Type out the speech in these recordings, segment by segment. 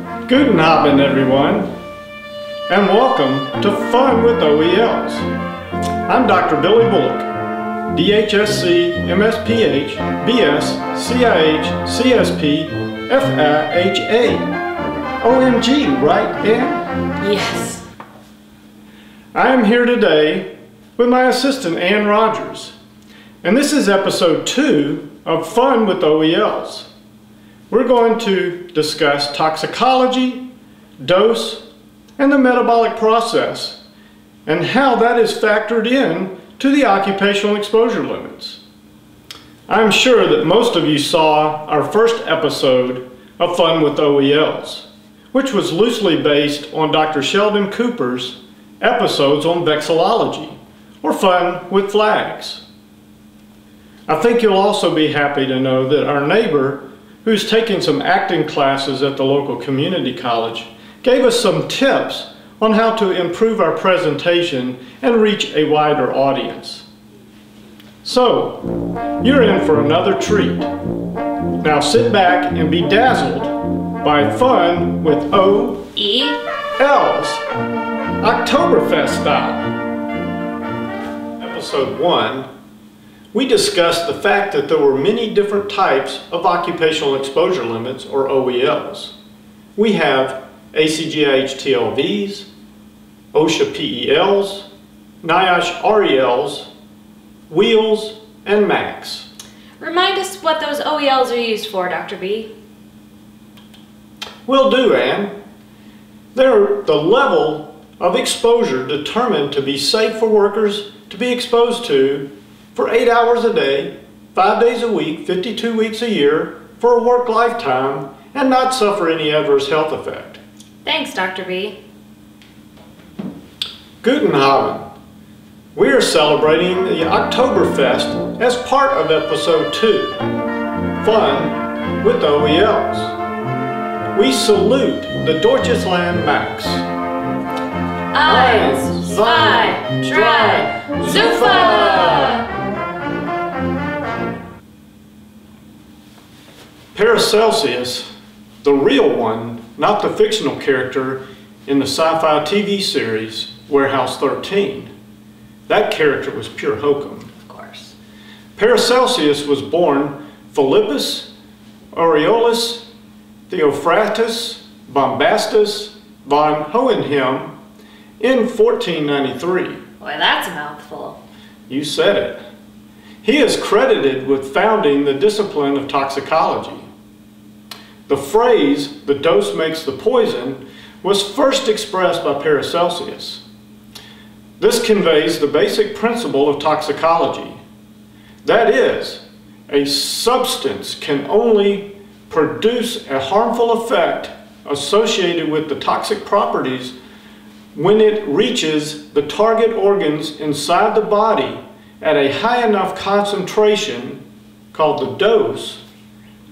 Guten Abend, everyone, and welcome to Fun with OELs. I'm Dr. Billy Bullock, DHSC, MSPH, BS, CIH, CSP, FIHA. OMG, right, Ann? Yes. I am here today with my assistant, Ann Rogers, and this is episode 2 of Fun with OELs. We're going to discuss toxicology, dose, and the metabolic process, and how that is factored in to the occupational exposure limits. I'm sure that most of you saw our first episode of Fun with OELs, which was loosely based on Dr. Sheldon Cooper's episodes on vexillology, or Fun with Flags. I think you'll also be happy to know that our neighbor, who's taking some acting classes at the local community college, gave us some tips on how to improve our presentation and reach a wider audience. So, you're in for another treat. Now sit back and be dazzled by Fun with OELs, Oktoberfest style. Episode 1. We discussed the fact that there were many different types of occupational exposure limits, or OELs. We have ACGIH-TLVs, OSHA-PELs, NIOSH-RELs, wheels, and MACs. Remind us what those OELs are used for, Dr. B. Will do, Ann. They're the level of exposure determined to be safe for workers to be exposed to for 8 hours a day, 5 days a week, 52 weeks a year, for a work lifetime, and not suffer any adverse health effect. Thanks, Dr. B. Guten Abend. We are celebrating the Oktoberfest as part of episode 2, Fun with OELs. We salute the Deutschland Max. Eins, zwei, drei, Super! Paracelsus, the real one, not the fictional character in the sci-fi TV series Warehouse 13. That character was pure hokum. Of course. Paracelsus was born Philippus Aureolus Theophrastus Bombastus von Hohenheim in 1493. Boy, that's a mouthful. You said it. He is credited with founding the discipline of toxicology. The phrase, "the dose makes the poison," was first expressed by Paracelsus. This conveys the basic principle of toxicology. That is, a substance can only produce a harmful effect associated with the toxic properties when it reaches the target organs inside the body at a high enough concentration, called the dose,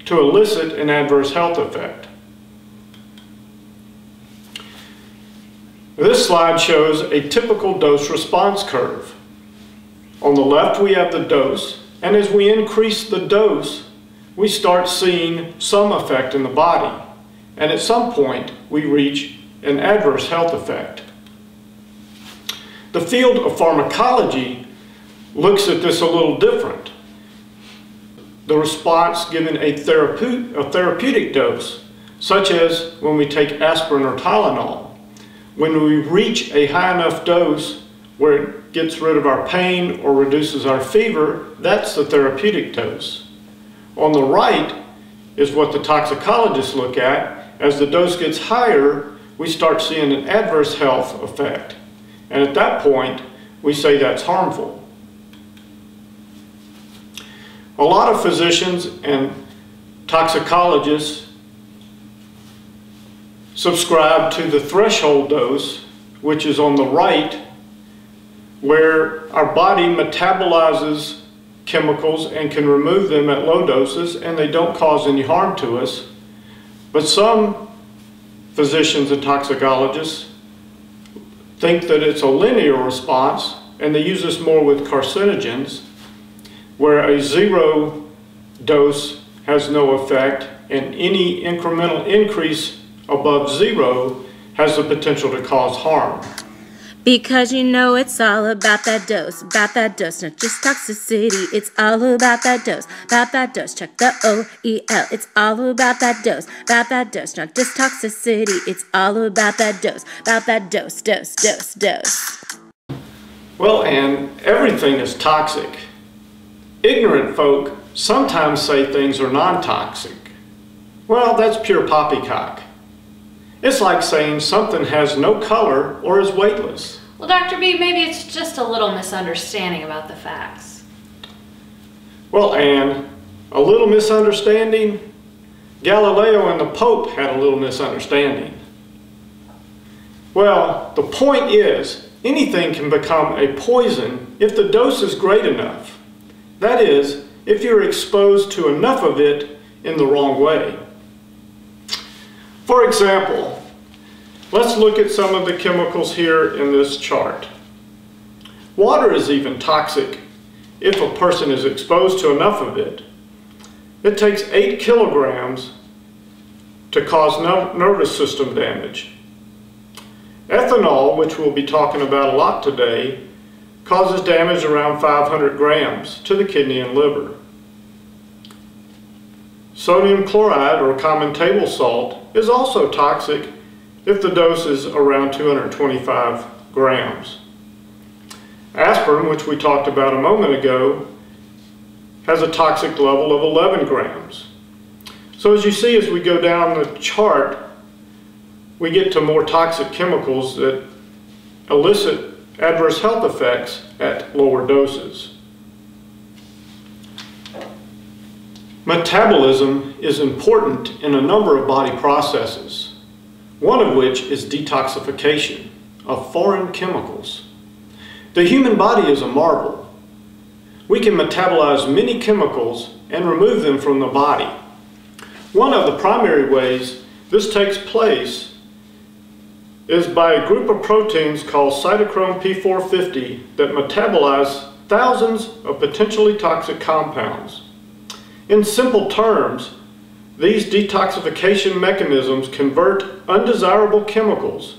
to elicit an adverse health effect. This slide shows a typical dose response curve. On the left we have the dose, and as we increase the dose, we start seeing some effect in the body, and at some point we reach an adverse health effect. The field of pharmacology looks at this a little different. The response given a therapeutic dose, such as when we take aspirin or Tylenol. When we reach a high enough dose where it gets rid of our pain or reduces our fever, that's the therapeutic dose. On the right is what the toxicologists look at. As the dose gets higher, we start seeing an adverse health effect. And at that point, we say that's harmful. A lot of physicians and toxicologists subscribe to the threshold dose, which is on the right, where our body metabolizes chemicals and can remove them at low doses, and they don't cause any harm to us. But some physicians and toxicologists think that it's a linear response, and they use this more with carcinogens, where a 0 dose has no effect, and any incremental increase above 0 has the potential to cause harm. Because you know it's all about that dose, not just toxicity. It's all about that dose, check the OEL. It's all about that dose, not just toxicity. It's all about that dose, dose. Well, and everything is toxic. Ignorant folk sometimes say things are non-toxic. Well, that's pure poppycock. It's like saying something has no color or is weightless. Well, Dr. B, maybe it's just a little misunderstanding about the facts. Well, Anne, a little misunderstanding? Galileo and the Pope had a little misunderstanding. Well, the point is, anything can become a poison if the dose is great enough. That is, if you're exposed to enough of it in the wrong way. For example, let's look at some of the chemicals here in this chart. Water is even toxic if a person is exposed to enough of it. It takes 8 kilograms to cause nervous system damage. Ethanol, which we'll be talking about a lot today, causes damage around 500 grams to the kidney and liver. Sodium chloride, or common table salt, is also toxic if the dose is around 225 grams. Aspirin, which we talked about a moment ago, has a toxic level of 11 grams. So as you see, as we go down the chart, we get to more toxic chemicals that elicit adverse health effects at lower doses. Metabolism is important in a number of body processes, one of which is detoxification of foreign chemicals. The human body is a marvel. We can metabolize many chemicals and remove them from the body. One of the primary ways this takes place is by a group of proteins called cytochrome P450 that metabolize thousands of potentially toxic compounds. In simple terms, these detoxification mechanisms convert undesirable chemicals,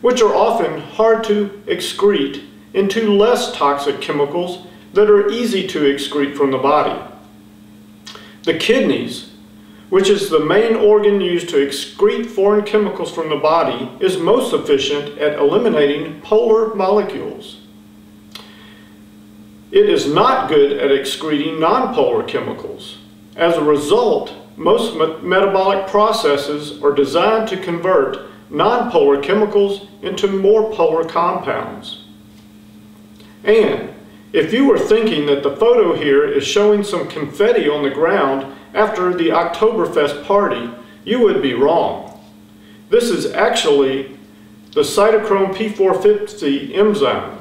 which are often hard to excrete, into less toxic chemicals that are easy to excrete from the body. The kidneys, which is the main organ used to excrete foreign chemicals from the body, is most efficient at eliminating polar molecules. It is not good at excreting nonpolar chemicals. As a result, most metabolic processes are designed to convert nonpolar chemicals into more polar compounds. And if you were thinking that the photo here is showing some confetti on the ground after the Oktoberfest party, you would be wrong. This is actually the cytochrome P450 enzyme.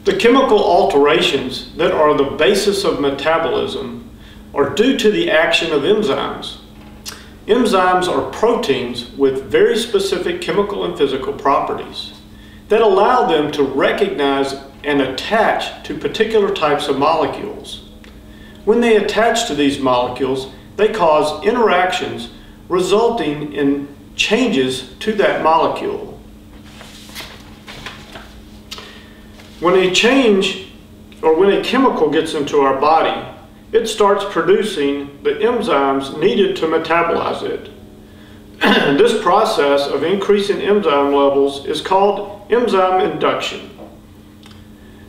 The chemical alterations that are the basis of metabolism are due to the action of enzymes. Enzymes are proteins with very specific chemical and physical properties that allow them to recognize and attach to particular types of molecules. When they attach to these molecules, they cause interactions resulting in changes to that molecule. When a chemical gets into our body, it starts producing the enzymes needed to metabolize it. This process of increasing enzyme levels is called enzyme induction.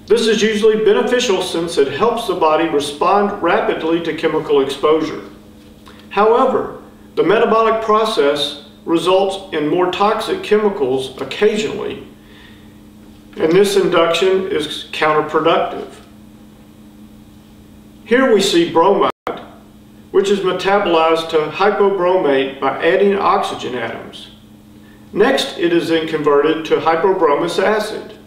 This is usually beneficial since it helps the body respond rapidly to chemical exposure. However, the metabolic process results in more toxic chemicals occasionally, and this induction is counterproductive. Here we see bromide, which is metabolized to hypobromate by adding oxygen atoms. Next, it is then converted to hypobromous acid.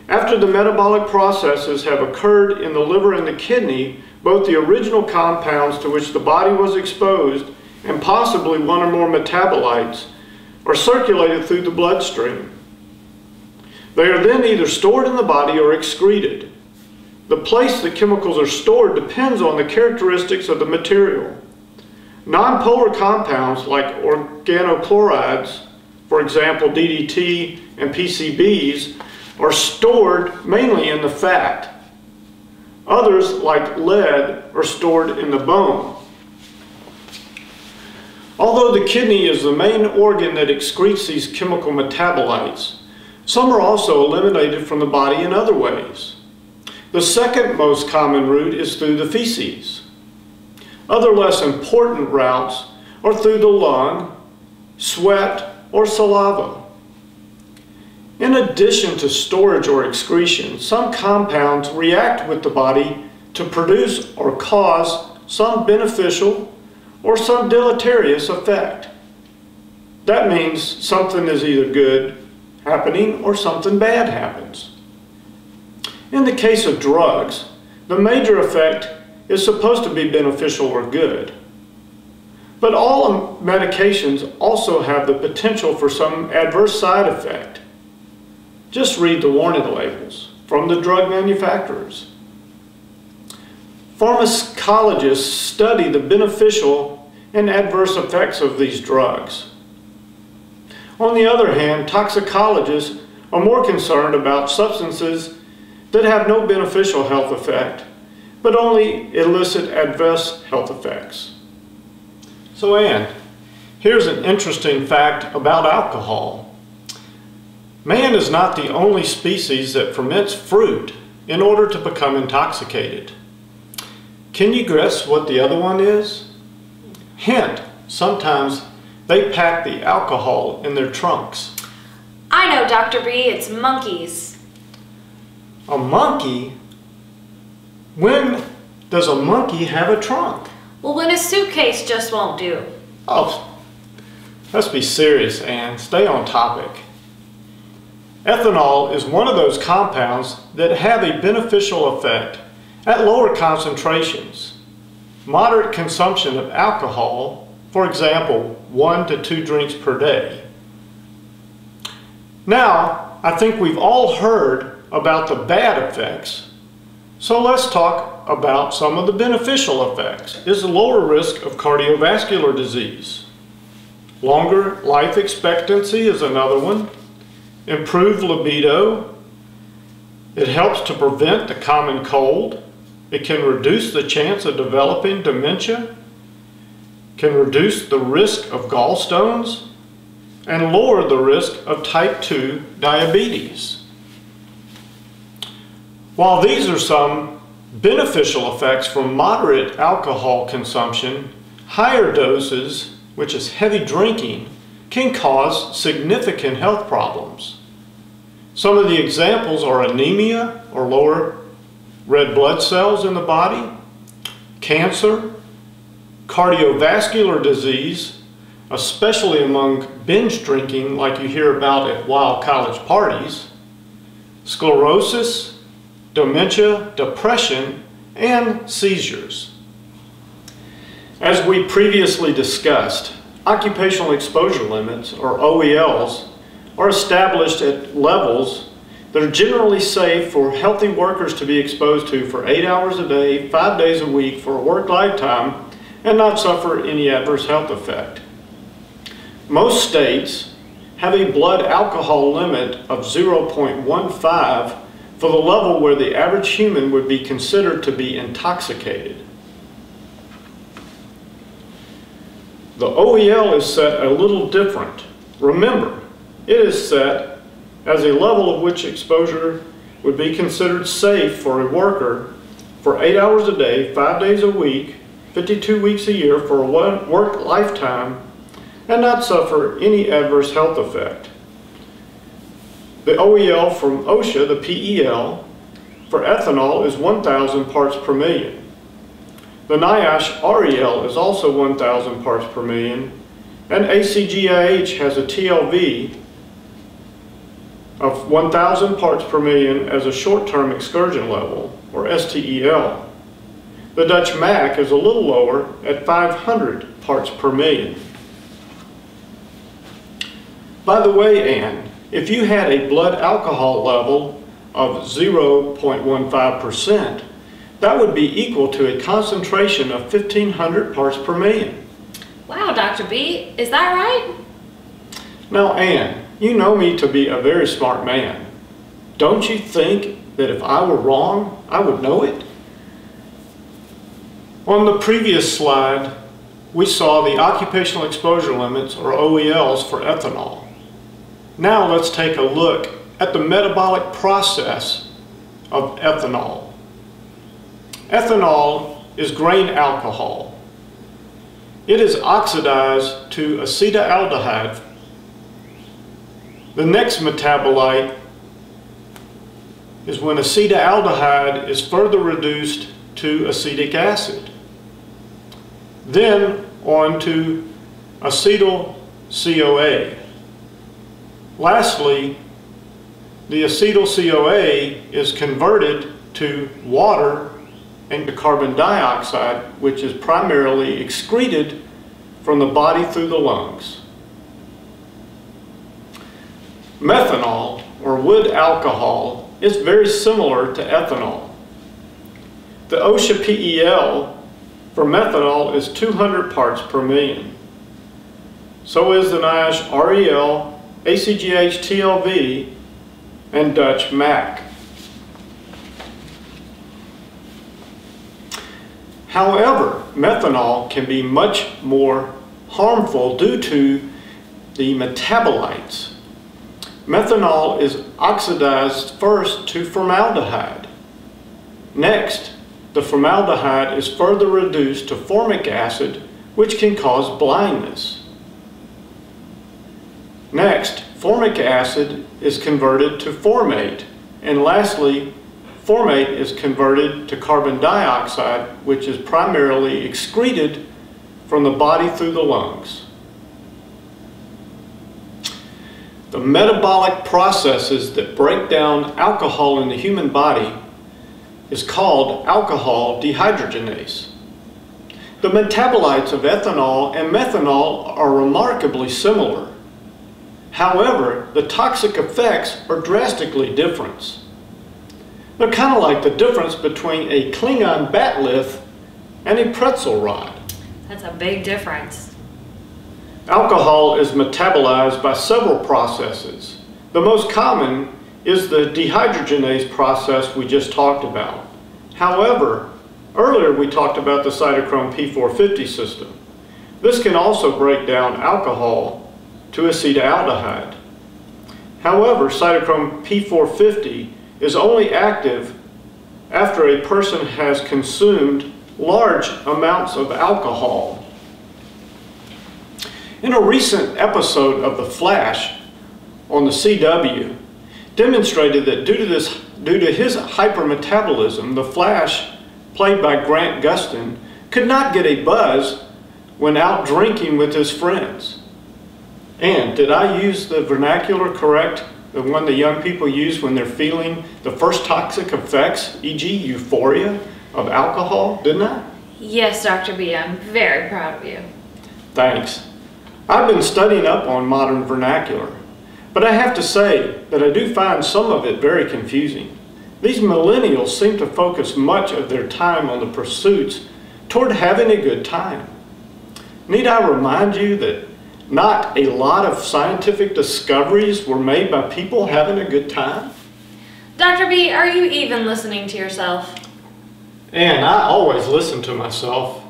After the metabolic processes have occurred in the liver and the kidney, both the original compounds to which the body was exposed and possibly one or more metabolites are circulated through the bloodstream. They are then either stored in the body or excreted. The place the chemicals are stored depends on the characteristics of the material. Nonpolar compounds like organochlorides, for example DDT and PCBs, are stored mainly in the fat. Others, like lead, are stored in the bone. Although the kidney is the main organ that excretes these chemical metabolites, some are also eliminated from the body in other ways. The second most common route is through the feces. Other less important routes are through the lung, sweat, or saliva. In addition to storage or excretion, some compounds react with the body to produce or cause some beneficial or some deleterious effect. That means something is either good happening or something bad happens. In the case of drugs, the major effect is supposed to be beneficial or good. But all medications also have the potential for some adverse side effect. Just read the warning labels from the drug manufacturers. Pharmacologists study the beneficial and adverse effects of these drugs. On the other hand, toxicologists are more concerned about substances that have no beneficial health effect, but only elicit adverse health effects. So Ann, here's an interesting fact about alcohol. Man is not the only species that ferments fruit in order to become intoxicated. Can you guess what the other one is? Hint, sometimes they pack the alcohol in their trunks. I know, Dr. B, it's monkeys. A monkey? When does a monkey have a trunk? Well, when a suitcase just won't do. Oh, let's be serious, Ann. Stay on topic. Ethanol is one of those compounds that have a beneficial effect at lower concentrations. Moderate consumption of alcohol, for example, 1 to 2 drinks per day. Now, I think we've all heard about the bad effects, so let's talk about some of the beneficial effects. Is a lower risk of cardiovascular disease. Longer life expectancy is another one. Improved libido. It helps to prevent the common cold. It can reduce the chance of developing dementia, can reduce the risk of gallstones, and lower the risk of type 2 diabetes. While these are some beneficial effects from moderate alcohol consumption, higher doses, which is heavy drinking, can cause significant health problems. Some of the examples are anemia or lower red blood cells in the body, cancer, cardiovascular disease, especially among binge drinking like you hear about at wild college parties, sclerosis, dementia, depression, and seizures. As we previously discussed, occupational exposure limits, or OELs, are established at levels that are generally safe for healthy workers to be exposed to for 8 hours a day, 5 days a week for a work lifetime, and not suffer any adverse health effect. Most states have a blood alcohol limit of 0.15 for the level where the average human would be considered to be intoxicated. The OEL is set a little different. Remember, it is set as a level of which exposure would be considered safe for a worker for 8 hours a day, 5 days a week, 52 weeks a year for a work lifetime, and not suffer any adverse health effect. The OEL from OSHA, the PEL, for ethanol is 1,000 parts per million. The NIOSH REL is also 1,000 parts per million, and ACGIH has a TLV of 1,000 parts per million as a short-term excursion level, or STEL. The Dutch MAC is a little lower at 500 parts per million. By the way, Ann, if you had a blood alcohol level of 0.15%, that would be equal to a concentration of 1,500 parts per million. Wow, Dr. B, is that right? Now, Ann, you know me to be a very smart man. Don't you think that if I were wrong, I would know it? On the previous slide, we saw the occupational exposure limits, or OELs, for ethanol. Now let's take a look at the metabolic process of ethanol. Ethanol is grain alcohol. It is oxidized to acetaldehyde. The next metabolite is when acetaldehyde is further reduced to acetic acid. Then on to acetyl-CoA. Lastly, the acetyl-CoA is converted to water and to carbon dioxide, which is primarily excreted from the body through the lungs. Methanol, or wood alcohol, is very similar to ethanol. The OSHA PEL for methanol is 200 parts per million. So is the NIOSH REL, ACGH TLV, and Dutch MAC. However, methanol can be much more harmful due to the metabolites. Methanol is oxidized first to formaldehyde. Next, the formaldehyde is further reduced to formic acid, which can cause blindness. Next, formic acid is converted to formate, and lastly, formate is converted to carbon dioxide, which is primarily excreted from the body through the lungs. The metabolic processes that break down alcohol in the human body is called alcohol dehydrogenase. The metabolites of ethanol and methanol are remarkably similar. However, the toxic effects are drastically different. They're kind of like the difference between a Klingon batlith and a pretzel rod. That's a big difference. Alcohol is metabolized by several processes. The most common is the dehydrogenase process we just talked about. However, earlier we talked about the cytochrome P450 system. This can also break down alcohol to acetaldehyde. However, cytochrome P450 is only active after a person has consumed large amounts of alcohol. In a recent episode of The Flash on the CW, demonstrated that due to his hypermetabolism, the Flash, played by Grant Gustin, could not get a buzz when out drinking with his friends. And did I use the vernacular correct? The one the young people use when they're feeling the first toxic effects, e.g. euphoria of alcohol, didn't I? Yes, Dr. B, I'm very proud of you. Thanks. I've been studying up on modern vernacular, but I have to say that I do find some of it very confusing. These millennials seem to focus much of their time on the pursuits toward having a good time. Need I remind you that not a lot of scientific discoveries were made by people having a good time? Dr. B, are you even listening to yourself? And I always listen to myself.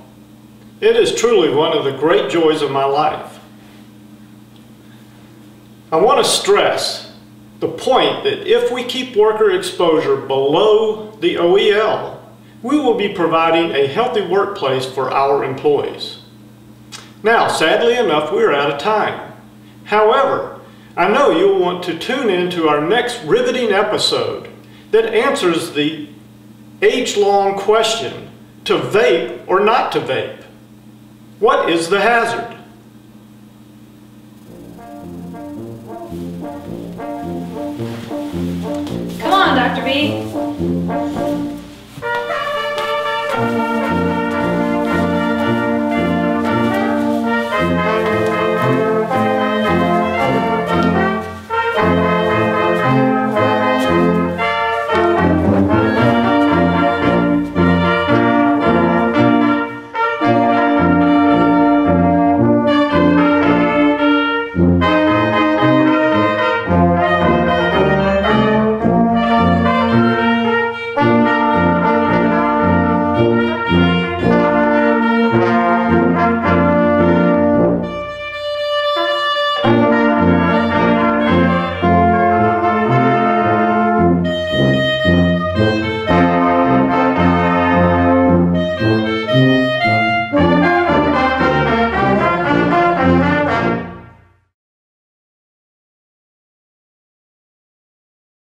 It is truly one of the great joys of my life. I want to stress the point that if we keep worker exposure below the OEL, we will be providing a healthy workplace for our employees. Now, sadly enough, we're out of time. However, I know you'll want to tune in to our next riveting episode that answers the age-long question, to vape or not to vape. What is the hazard?